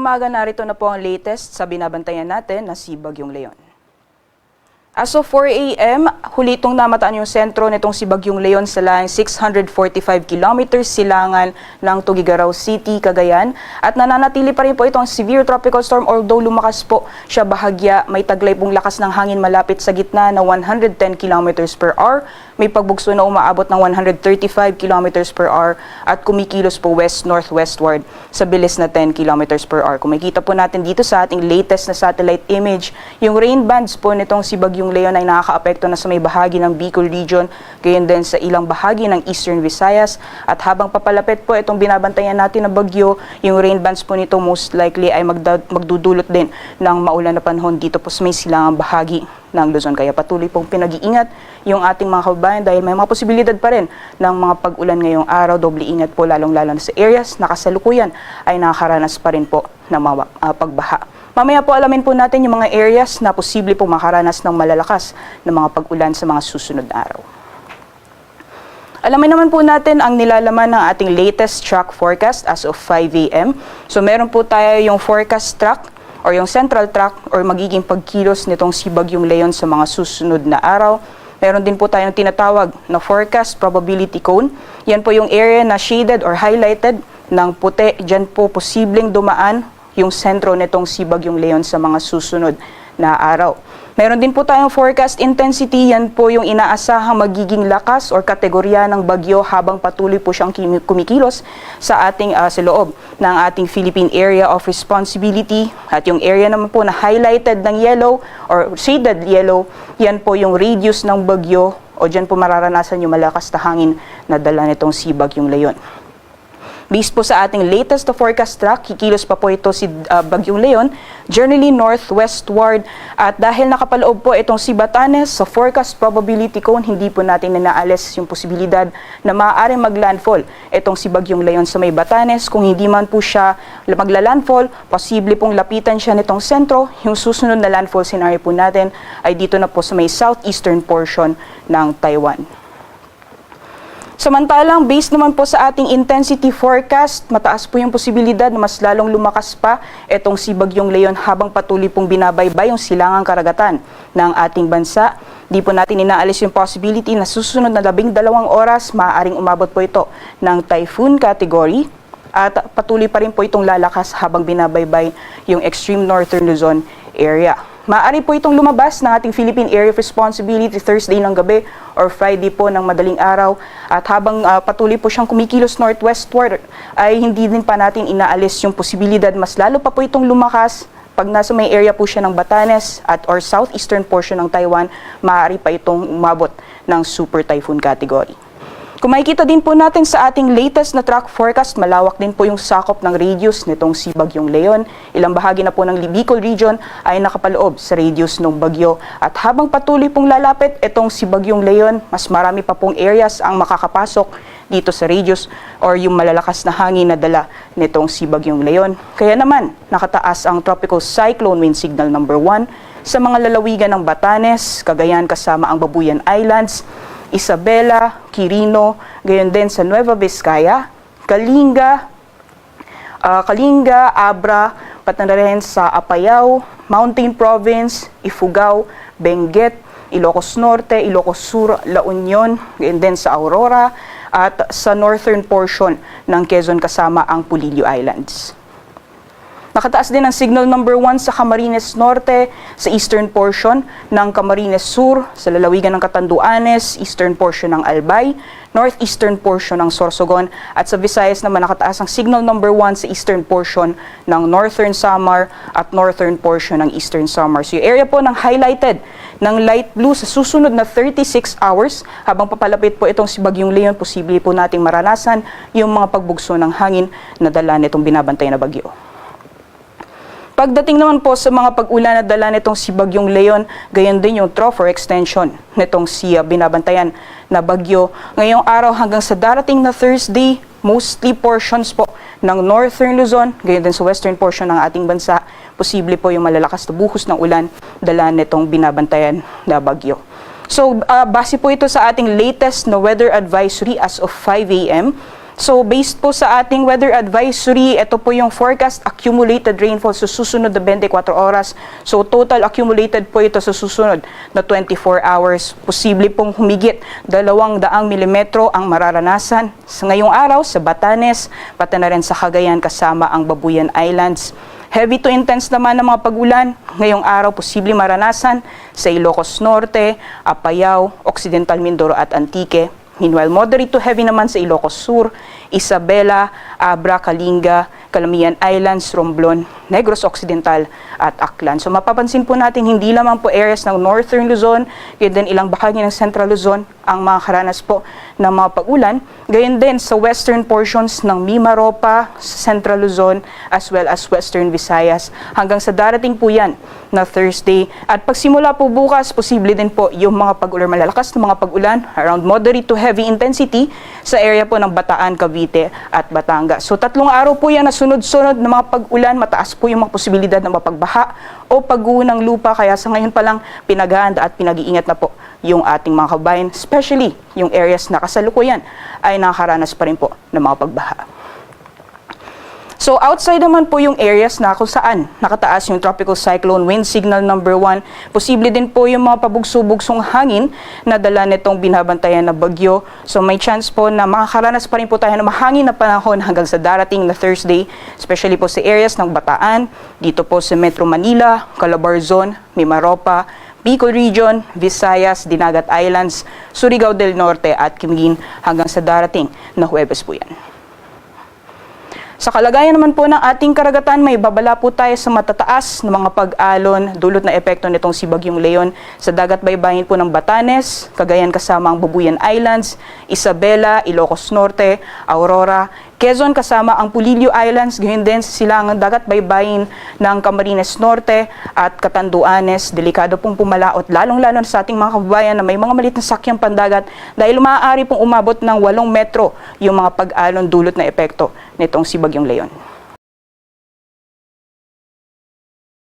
umaga, narito na po ang latest sa binabantayan natin na si Bagyong Leon. As of 4 a.m., huli itong namataan yung sentro nitong si Bagyong Leon sa layang 645 kilometers silangan ng Tuguegarao City, Cagayan. At nananatili pa rin po itong severe tropical storm, although lumakas po siya bahagya. May taglay pong lakas ng hangin malapit sa gitna na 110 kilometers per hour. May pagbugso na umaabot ng 135 kilometers per hour at kumikilos po west-northwestward sa bilis na 10 kilometers per hour. Kung makikita po natin dito sa ating latest na satellite image, yung rain bands po nitong si Bagyong Leon ay nakakaapekto na sa may bahagi ng Bicol region, gayon din sa ilang bahagi ng Eastern Visayas. At habang papalapit po itong binabantayan natin na bagyo, yung rain bands po nito most likely ay magdudulot din ng maulan na panahon dito po sa may silangang bahagi ng Luzon. Kaya patuloy pong pinag-iingat yung ating mga kababayan dahil may mga posibilidad pa rin ng mga pag-ulan ngayong araw. Doble ingat po lalong-lalo na sa areas na kasalukuyan ay nakakaranas pa rin po ng mga pagbaha. Mamaya po alamin po natin yung mga areas na posible po makaranas ng malalakas na mga pag-ulan sa mga susunod na araw. Alamin naman po natin ang nilalaman ng ating latest track forecast as of 5 a.m. So meron po tayo yung forecast track or yung central track or magiging pagkilos nitong si Bagyong Leon sa mga susunod na araw. Meron din po tayong tinatawag na forecast probability cone. Yan po yung area na shaded or highlighted ng puti. Diyan po posibleng dumaan yung sentro nitong si Bagyong Leon sa mga susunod na araw. Meron din po tayong forecast intensity. Yan po yung inaasahang magiging lakas or kategorya ng bagyo habang patuloy po siyang kumikilos sa ating sa loob ng ating Philippine Area of Responsibility. At yung area naman po na highlighted ng yellow or shaded yellow, yan po yung radius ng bagyo o dyan po mararanasan yung malakas na hangin na dala nitong si Bagyong Leon. Based po sa ating latest forecast track, kikilos pa po ito si Bagyong Leon, generally northwestward. At dahil nakapaloob po itong si Batanes sa forecast probability cone, hindi po natin ninaalis yung posibilidad na maaaring maglandfall itong si Bagyong Leon sa may Batanes. Kung hindi man po siya maglalandfall, posible pong lapitan siya nitong sentro. Yung susunod na landfall scenario po natin ay dito na po sa may southeastern portion ng Taiwan. Samantalang, based naman po sa ating intensity forecast, mataas po yung posibilidad na mas lalong lumakas pa itong si Bagyong Leon habang patuloy pong binabaybay yung silangang karagatan ng ating bansa. Di po natin inaalis yung possibility na susunod na 12 oras, maaaring umabot po ito ng typhoon category at patuloy pa rin po itong lalakas habang binabaybay yung extreme northern Luzon area. Maaari po itong lumabas ng ating Philippine Area of Responsibility Thursday ng gabi or Friday po ng madaling araw. At habang patuloy po siyang kumikilos northwestward, ay hindi din pa natin inaalis yung posibilidad mas lalo pa po itong lumakas. Pag nasa may area po siya ng Batanes at or southeastern portion ng Taiwan, maaari pa itong umabot ng super typhoon category. Kung makikita din po natin sa ating latest na track forecast, malawak din po yung sakop ng radius nitong si Bagyong Leon. Ilang bahagi na po ng Bicol region ay nakapaloob sa radius ng bagyo. At habang patuloy pong lalapit itong si Bagyong Leon, mas marami pa pong areas ang makakapasok dito sa radius or yung malalakas na hangin na dala nitong si Bagyong Leon. Kaya naman, nakataas ang Tropical Cyclone Wind Signal number 1 sa mga lalawigan ng Batanes, Cagayan kasama ang Babuyan Islands, Isabela, Quirino, gayon din sa Nueva Vizcaya, Kalinga, Abra, pati na rin sa Apayao, Mountain Province, Ifugao, Benguet, Ilocos Norte, Ilocos Sur, La Union, gayon din sa Aurora, at sa northern portion ng Quezon kasama ang Pulilio Islands. Nakataas din ang signal number 1 sa Camarines Norte, sa eastern portion ng Camarines Sur, sa lalawigan ng Catanduanes, eastern portion ng Albay, northeastern portion ng Sorsogon, at sa Visayas naman nakataas ang signal number 1 sa eastern portion ng Northern Samar at northern portion ng Eastern Samar. So yung area po ng highlighted ng light blue sa susunod na 36 hours, habang papalapit po itong si Bagyong Leon, posible po nating maranasan yung mga pagbugso ng hangin na dala nitong binabantay na bagyo. Pagdating naman po sa mga pag-ulan na dala nitong si Bagyong Leon, gayon din yung trough or extension nitong si binabantayan na bagyo. Ngayong araw hanggang sa darating na Thursday, mostly portions po ng northern Luzon, gayon din sa western portion ng ating bansa, posible po yung malalakas na buhos ng ulan dala nitong binabantayan na bagyo. So, base po ito sa ating latest na weather advisory as of 5 a.m., So based po sa ating weather advisory, ito po yung forecast accumulated rainfall sa susunod na 24 oras. So total accumulated po ito sa susunod na 24 hours. Posible pong humigit 200 milimetro ang mararanasan sa ngayong araw sa Batanes, pati na rin sa Cagayan kasama ang Babuyan Islands. Heavy to intense naman ang mga pag-ulan. Ngayong araw, posible maranasan sa Ilocos Norte, Apayao, Occidental Mindoro at Antique. Meanwhile, moderate to heavy naman sa Ilocos Sur, Isabela, Abra, Kalinga, Calamian Islands, Romblon, Negros Occidental at Aklan. So mapapansin po natin hindi lamang po areas ng Northern Luzon, gayon din ilang bahagi ng Central Luzon ang mga karanas po ng mga pag-ulan. Gayon din sa western portions ng Mimaropa, Central Luzon, as well as Western Visayas. Hanggang sa darating po yan na Thursday. At pagsimula po bukas, posible din po yung mga pag-ulan, malalakas na mga pag-ulan, around moderate to heavy intensity sa area po ng Bataan, Cavite at Batangas. So 3 araw po yan na sunod-sunod na mga pag-ulan, mataas po yung mga posibilidad ng mapagbaha o pagguho ng lupa. Kaya sa ngayon pa lang, pinaghahanda at pinag-iingat na po yung ating mga kabayan, especially yung areas na kasalukuyan ay nakakaranas pa rin po ng mga pagbaha. So outside naman po yung areas na kung saan nakataas yung tropical cyclone wind signal number 1, posible din po yung mga pabugso-bugsong hangin na dala nitong binabantayan na bagyo. So may chance po na makakaranas pa rin po tayo ng mahangin na panahon hanggang sa darating na Thursday, especially po sa areas ng Bataan, dito po sa Metro Manila, Calabarzon, Mimaropa, Bicol Region, Visayas, Dinagat Islands, Surigao del Norte at Camiguin hanggang sa darating na Huwebes po yan. Sa kalagayan naman po ng ating karagatan, may babala po tayo sa matataas na mga pag-alon, dulot na epekto nitong si Bagyong Leon sa dagat baybayin po ng Batanes, Cagayan kasama ang Babuyan Islands, Isabela, Ilocos Norte, Aurora, Quezon kasama ang Pulilio Islands, gayon din sa silangang dagat baybayin ng Camarines Norte at Catanduanes. Delikado pong pumalaot, lalong-lalo sa ating mga kababayan na may mga maliit na sakyang pandagat dahil maaari pong umabot ng 8 metro yung mga pag-alon dulot na epekto nitong si Bagyong Leon.